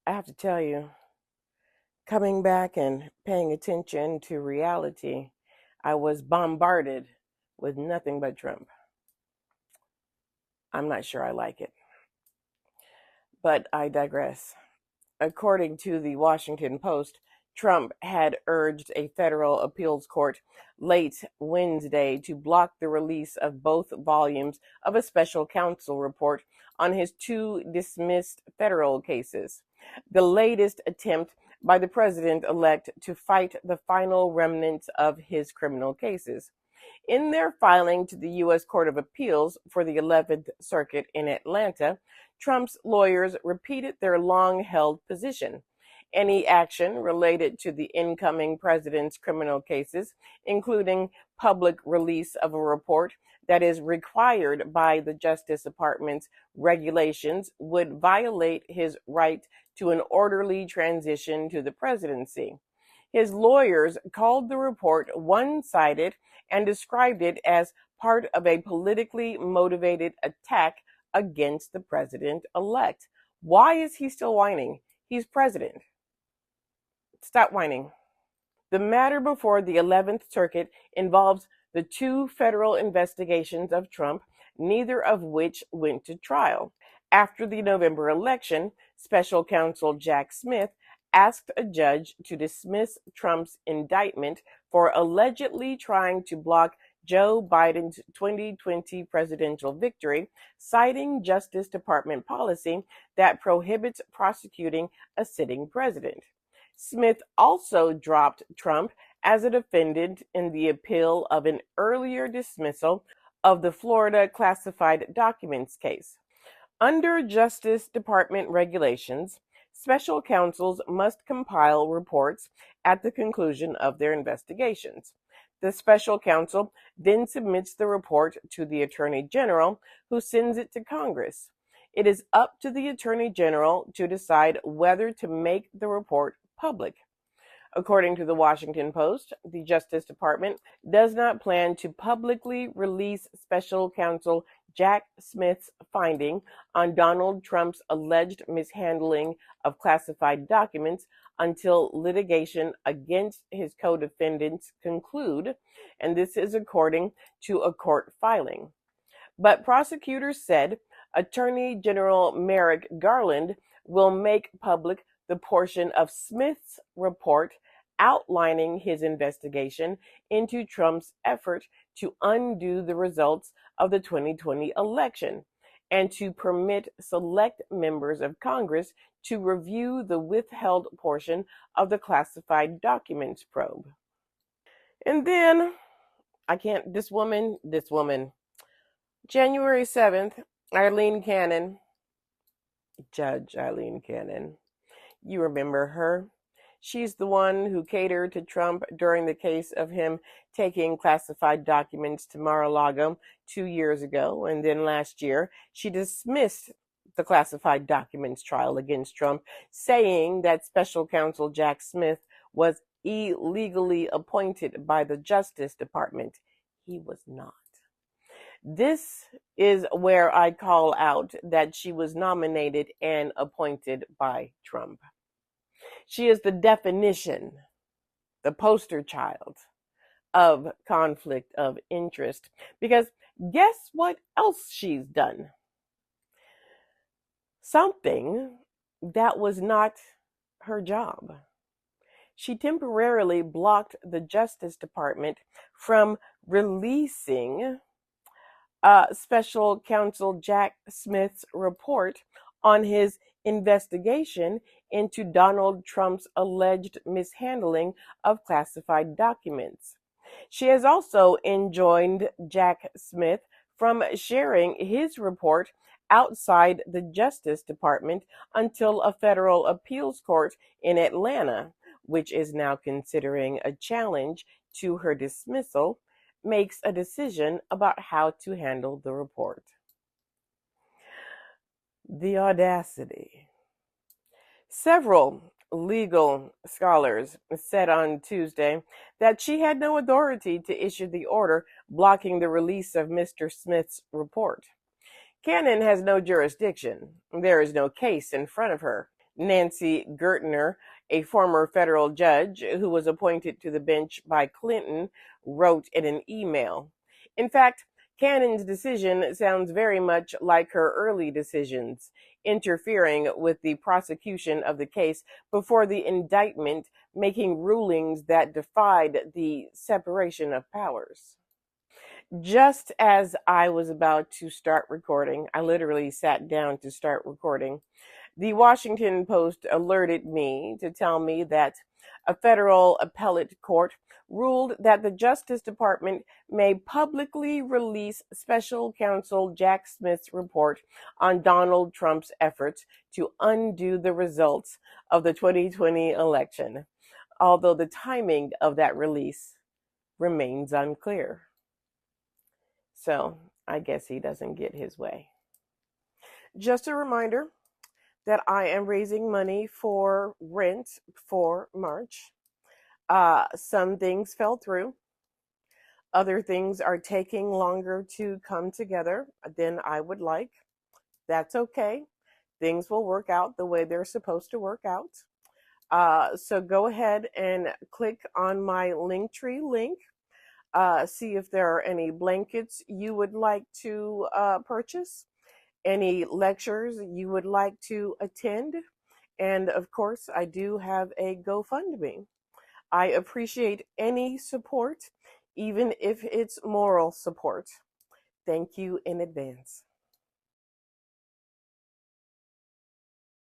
I have to tell you, coming back and paying attention to reality, I was bombarded with nothing but Trump. I'm not sure I like it, but I digress. According to the Washington Post, Trump had urged a federal appeals court late Wednesday to block the release of both volumes of a special counsel report on his two dismissed federal cases, the latest attempt by the president-elect to fight the final remnants of his criminal cases. In their filing to the U.S. Court of Appeals for the 11th Circuit in Atlanta, Trump's lawyers repeated their long-held position. Any action related to the incoming president's criminal cases, including public release of a report that is required by the Justice Department's regulations, would violate his right to an orderly transition to the presidency. His lawyers called the report one-sided and described it as part of a politically motivated attack against the president-elect. Why is he still whining? He's president. Stop whining. The matter before the 11th Circuit involves the two federal investigations of Trump, neither of which went to trial. After the November election, special counsel Jack Smith asked a judge to dismiss Trump's indictment for allegedly trying to block Joe Biden's 2020 presidential victory, citing Justice Department policy that prohibits prosecuting a sitting president. Smith also dropped Trump as a defendant in the appeal of an earlier dismissal of the Florida classified documents case. Under Justice Department regulations, special counsels must compile reports at the conclusion of their investigations. The special counsel then submits the report to the Attorney General, who sends it to Congress. It is up to the Attorney General to decide whether to make the report public. According to the Washington Post, the Justice Department does not plan to publicly release special counsel Jack Smith's finding on Donald Trump's alleged mishandling of classified documents until litigation against his co-defendants conclude, and this is according to a court filing. But prosecutors said Attorney General Merrick Garland will make public the portion of Smith's report outlining his investigation into Trump's effort to undo the results of the 2020 election and to permit select members of Congress to review the withheld portion of the classified documents probe. And then, this woman, January 7th, Judge Eileen Cannon, you remember her. She's the one who catered to Trump during the case of him taking classified documents to Mar-a-Lago 2 years ago. And then last year, she dismissed the classified documents trial against Trump, saying that special counsel Jack Smith was illegally appointed by the Justice Department. He was not. This is where I call out that she was nominated and appointed by Trump. She is the definition, the poster child of conflict of interest. Because guess what else she's done? Something that was not her job. She temporarily blocked the Justice Department from releasing special counsel Jack Smith's report on his investigation into Donald Trump's alleged mishandling of classified documents. She has also enjoined Jack Smith from sharing his report outside the Justice Department until a federal appeals court in Atlanta, which is now considering a challenge to her dismissal, makes a decision about how to handle the report. The audacity. Several legal scholars said on Tuesday that she had no authority to issue the order blocking the release of Mr. Smith's report. Cannon has no jurisdiction. There is no case in front of her. Nancy Gertner, a former federal judge who was appointed to the bench by Clinton, wrote in an email. In fact, Cannon's decision sounds very much like her early decisions, interfering with the prosecution of the case before the indictment, making rulings that defied the separation of powers. Just as I was about to start recording, I literally sat down to start recording. The Washington Post alerted me to tell me that a federal appellate court ruled that the Justice Department may publicly release special counsel Jack Smith's report on Donald Trump's efforts to undo the results of the 2020 election, although the timing of that release remains unclear. So I guess he doesn't get his way. Just a reminder that I am raising money for rent for March. Some things fell through. Other things are taking longer to come together than I would like. That's okay. Things will work out the way they're supposed to work out. So go ahead and click on my Linktree link. See if there are any blankets you would like to purchase, any lectures you would like to attend, and of course, I do have a GoFundMe. I appreciate any support, even if it's moral support. Thank you in advance.